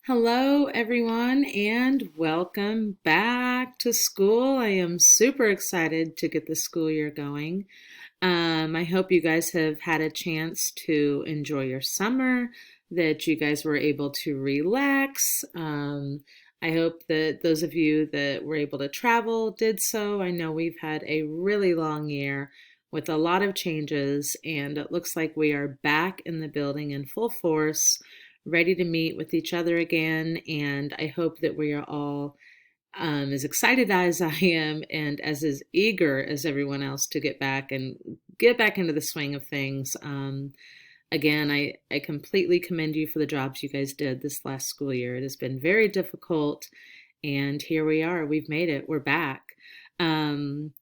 Hello, everyone, and welcome back to school. I am super excited to get the school year going. I hope you guys have had a chance to enjoy your summer, that you guys were able to relax. I hope that those of you that were able to travel did so. I know we've had a really long year with a lot of changes, and it looks like we are back in the building in full force, ready to meet with each other again. And I hope that we are all as excited as I am and as eager as everyone else to get back into the swing of things. Again, I completely commend you for the jobs you guys did this last school year. It has been very difficult, and here we are. We've made it. We're back. Um,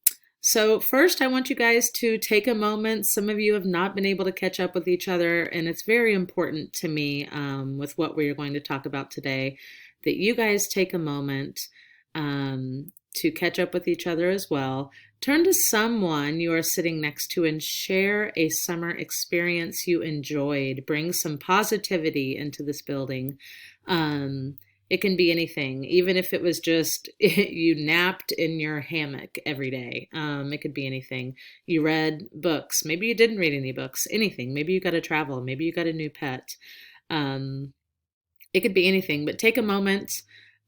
so first, I want you guys to take a moment. Some of you have not been able to catch up with each other, and it's very important to me with what we're going to talk about today that you guys take a moment to catch up with each other as well. Turn to someone you are sitting next to and share a summer experience you enjoyed. Bring some positivity into this building. It can be anything, even if it was just you napped in your hammock every day. It could be anything. You read books. Maybe you didn't read any books. Anything. Maybe you got to travel. Maybe you got a new pet. Um, it could be anything, but take a moment.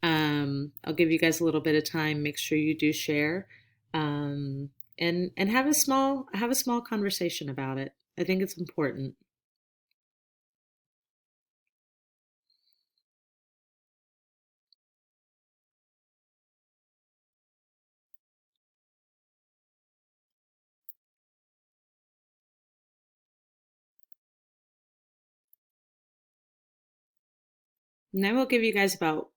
I'll give you guys a little bit of time. Make sure you do share, and have a small conversation about it. I think it's important. And I will give you guys about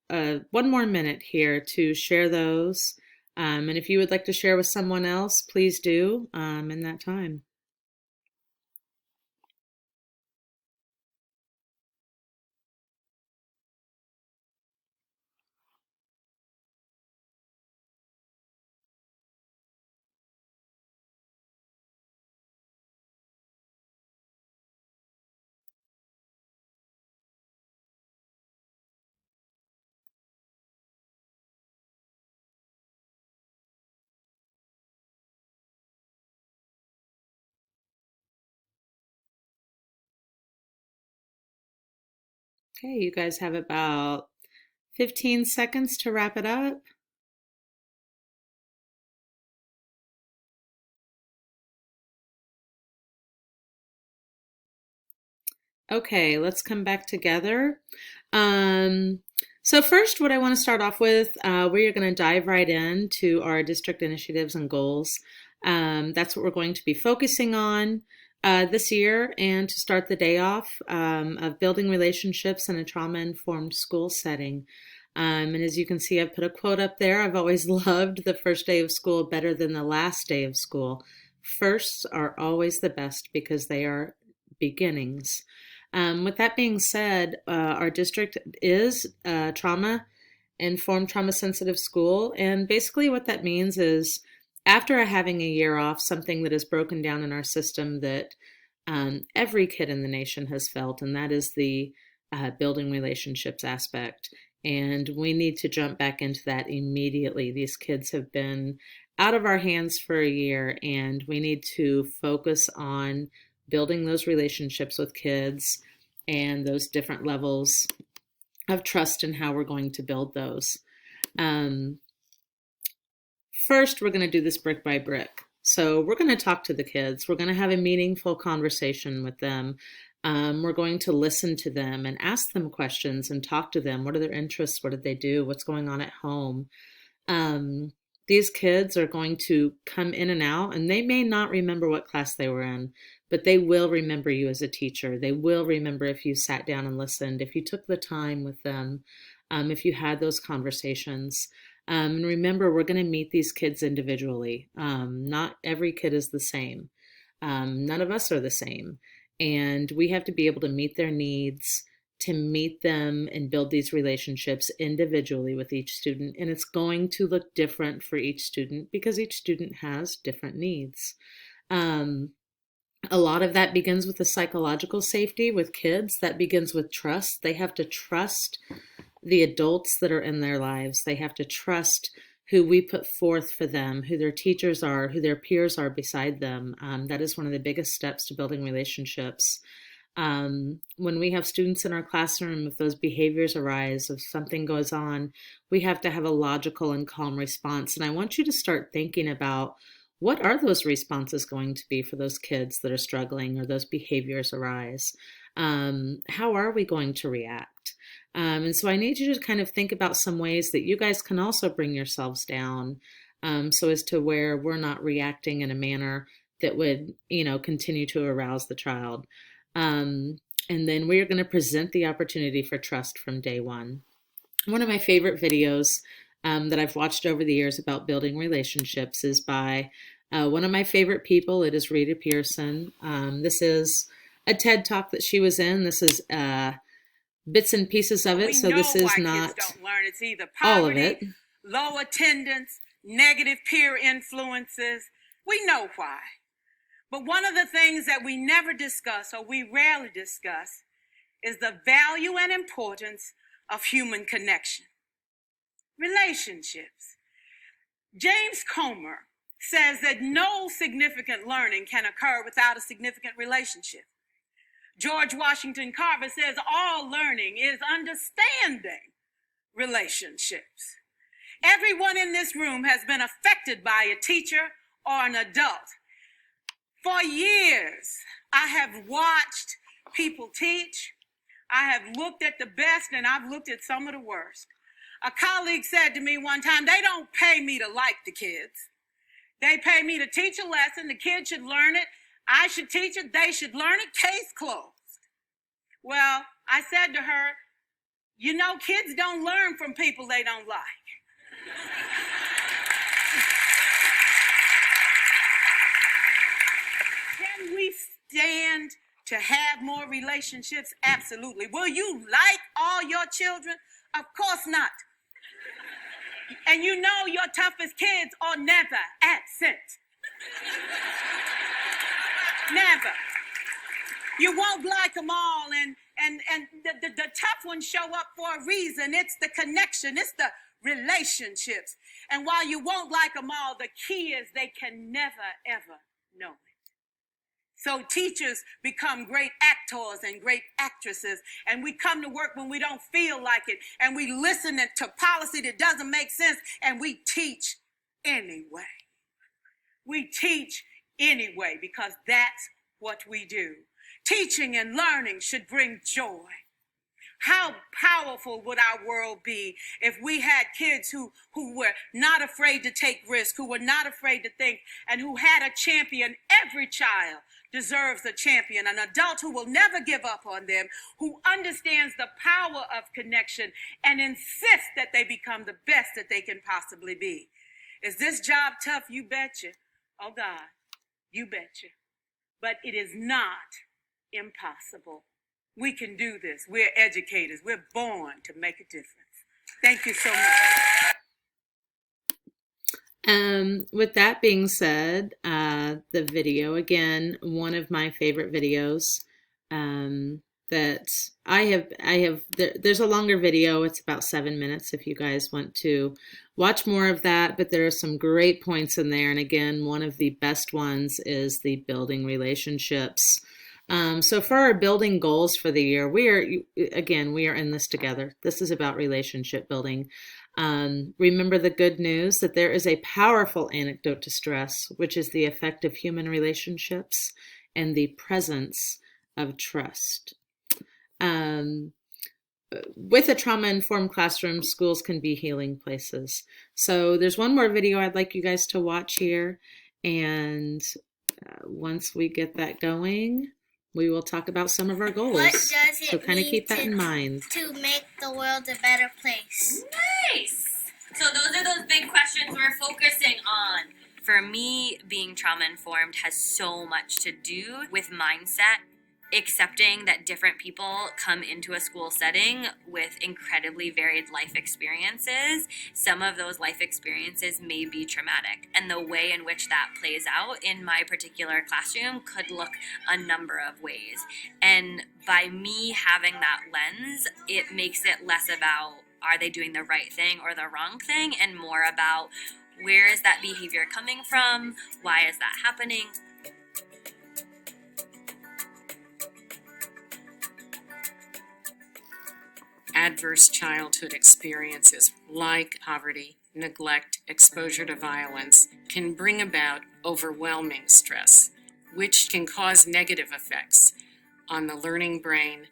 one more minute here to share those. And if you would like to share with someone else, please do in that time. Okay, you guys have about 15 seconds to wrap it up. Okay, let's come back together. Um, so first, what I want to start off with, we are going to dive right into our district initiatives and goals. That's what we're going to be focusing on this year, and to start the day off of building relationships in a trauma-informed school setting. And as you can see, I've put a quote up there. I've always loved the first day of school better than the last day of school. Firsts are always the best because they are beginnings. With that being said, our district is a trauma-informed, trauma-sensitive school. And basically what that means is after having a year off, something that is broken down in our system that every kid in the nation has felt, and that is the building relationships aspect. And we need to jump back into that immediately. These kids have been out of our hands for a year, and we need to focus on building those relationships with kids and those different levels of trust and how we're going to build those. Um, First, we're going to do this brick by brick. So we're going to talk to the kids. We're going to have a meaningful conversation with them. We're going to listen to them and ask them questions and talk to them. What are their interests? What did they do? What's going on at home? Um, these kids are going to come in and out, and they may not remember what class they were in, but they will remember you as a teacher. They will remember if you sat down and listened, if you took the time with them, if you had those conversations. And remember, we're going to meet these kids individually. Not every kid is the same. None of us are the same. And we have to be able to meet their needs, to meet them and build these relationships individually with each student. And it's going to look different for each student because each student has different needs. Um, a lot of that begins with the psychological safety with kids. That begins with trust. They have to trust the adults that are in their lives. They have to trust who we put forth for them, who their teachers are, who their peers are beside them. That is one of the biggest steps to building relationships. When we have students in our classroom, if those behaviors arise, if something goes on, we have to have a logical and calm response. And I want you to start thinking about, what are those responses going to be for those kids that are struggling or those behaviors arise? How are we going to react? And so I need you to kind of think about some ways that you guys can also bring yourselves down, so as to where we're not reacting in a manner that would, continue to arouse the child. And then we are going to present the opportunity for trust from day one. One of my favorite videos that I've watched over the years about building relationships is by one of my favorite people. It is Rita Pearson. This is a TED Talk that she was in. This is bits and pieces of it, so this is not don't learn. It's either all of it. Low attendance, negative peer influences. We know why. But one of the things that we never discuss, or we rarely discuss, is the value and importance of human connection. Relationships. James Comer says that no significant learning can occur without a significant relationship. George Washington Carver says all learning is understanding relationships. Everyone in this room has been affected by a teacher or an adult. For years, I have watched people teach. I have looked at the best and I've looked at some of the worst. A colleague said to me one time, they don't pay me to like the kids. They pay me to teach a lesson. The kids should learn it. I should teach it. They should learn it. Case closed. Well, I said to her, kids don't learn from people they don't like. Can we stand to have more relationships? Absolutely. Will you like all your children? Of course not. And your toughest kids are never absent. Never. You won't like them all, and the tough ones show up for a reason. It's the connection. It's the relationships. And while you won't like them all, the key is they can never, ever know it. So teachers become great actors and great actresses, and we come to work when we don't feel like it, and we listen to policy that doesn't make sense, and we teach anyway. We teach anyway because that's what we do. Teaching and learning should bring joy. How powerful would our world be if we had kids who were not afraid to take risks, who were not afraid to think, and who had a champion? Every child deserves a champion, an adult who will never give up on them, who understands the power of connection and insists that they become the best that they can possibly be. Is this job tough? You betcha. Oh God, you betcha. But it is not impossible. We can do this. We're educators. We're born to make a difference. Thank you so much. With that being said, the video, again, one of my favorite videos that I have, there's a longer video. It's about 7 minutes if you guys want to watch more of that, but there are some great points in there. And again, one of the best ones is the building relationships. So for our building goals for the year, we are in this together. This is about relationship building. Remember the good news that there is a powerful antidote to stress, which is the effect of human relationships and the presence of trust. With a trauma-informed classroom, schools can be healing places. So there's one more video I'd like you guys to watch here. And once we get that going, we will talk about some of our goals. What does it so kind of keep that in mind. To make the world a better place? Nice! So those are those big questions we're focusing on. For me, being trauma-informed has so much to do with mindset, accepting that different people come into a school setting with incredibly varied life experiences. Some of those life experiences may be traumatic, and the way in which that plays out in my particular classroom could look a number of ways. And by me having that lens, it makes it less about are they doing the right thing or the wrong thing, and more about where is that behavior coming from, why is that happening. Adverse childhood experiences like poverty, neglect, exposure to violence can bring about overwhelming stress, which can cause negative effects on the learning brain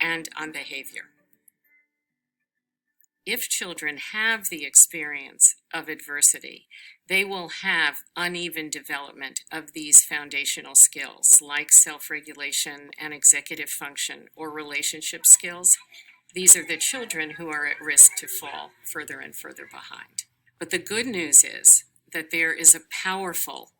and on behavior. If children have the experience of adversity, they will have uneven development of these foundational skills like self-regulation and executive function or relationship skills. These are the children who are at risk to fall further and further behind. But the good news is that there is a powerful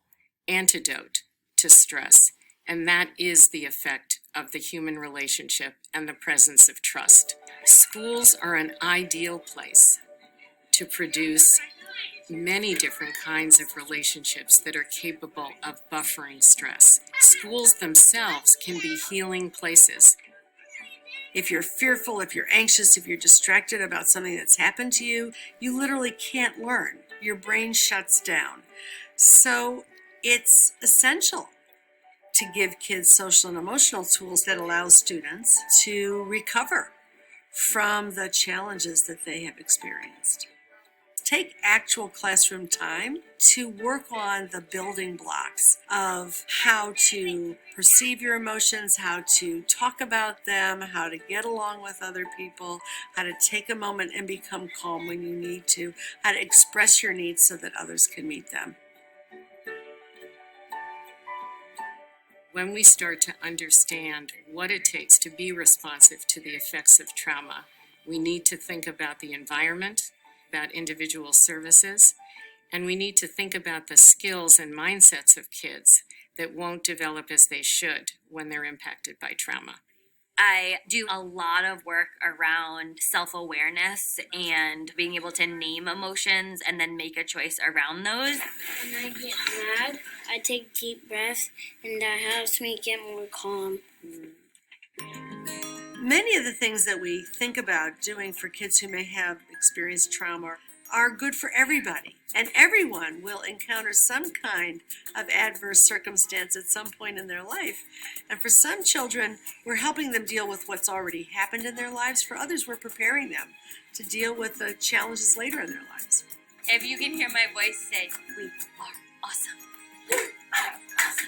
antidote to stress, and that is the effect of the human relationship and the presence of trust. Schools are an ideal place to produce many different kinds of relationships that are capable of buffering stress. Schools themselves can be healing places. If you're fearful, if you're anxious, if you're distracted about something that's happened to you, you literally can't learn. Your brain shuts down. So it's essential to give kids social and emotional tools that allow students to recover from the challenges that they have experienced. Take actual classroom time to work on the building blocks of how to perceive your emotions, how to talk about them, how to get along with other people, how to take a moment and become calm when you need to, how to express your needs so that others can meet them. When we start to understand what it takes to be responsive to the effects of trauma, we need to think about the environment, about individual services, and we need to think about the skills and mindsets of kids that won't develop as they should when they're impacted by trauma. I do a lot of work around self-awareness and being able to name emotions and then make a choice around those. When I get mad, I take deep breaths, and that helps me get more calm. Many of the things that we think about doing for kids who may have experienced trauma are good for everybody. And everyone will encounter some kind of adverse circumstance at some point in their life. And for some children, we're helping them deal with what's already happened in their lives. For others, we're preparing them to deal with the challenges later in their lives. If you can hear my voice, say, "We are awesome. We are awesome."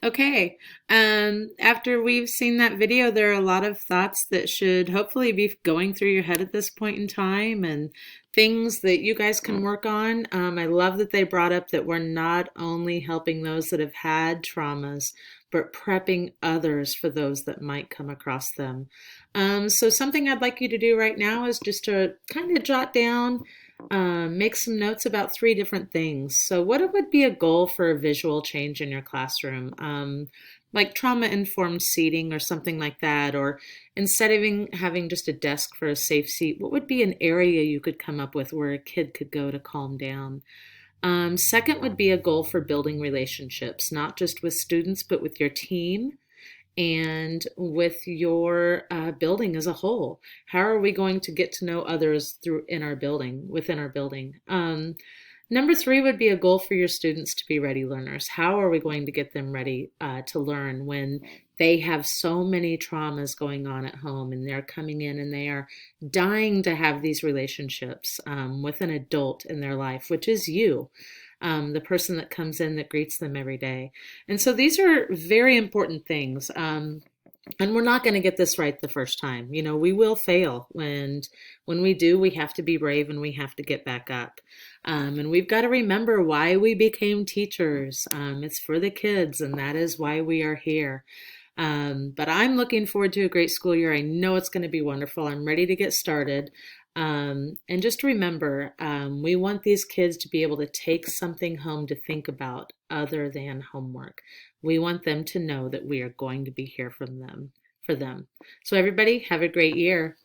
Okay, after we've seen that video, there are a lot of thoughts that should hopefully be going through your head at this point in time and things that you guys can work on. I love that they brought up that we're not only helping those that have had traumas, but prepping others for those that might come across them. So something I'd like you to do right now is just to kind of jot down, make some notes about 3 different things. So what would be a goal for a visual change in your classroom? Like trauma-informed seating or something like that, or instead of having just a desk for a safe seat, what would be an area you could come up with where a kid could go to calm down? Second would be a goal for building relationships, not just with students, but with your team and with your building as a whole. How are we going to get to know others within our building? Number 3 would be a goal for your students to be ready learners. How are we going to get them ready to learn when they have so many traumas going on at home and they're coming in and they are dying to have these relationships with an adult in their life, which is you, the person that comes in that greets them every day. And so these are very important things. And we're not going to get this right the first time. You know, we will fail. And when we do, we have to be brave and we have to get back up. And we've got to remember why we became teachers. It's for the kids, and that is why we are here. But I'm looking forward to a great school year. I know it's going to be wonderful. I'm ready to get started. And just remember, we want these kids to be able to take something home to think about other than homework. We want them to know that we are going to be here for them. So everybody, have a great year.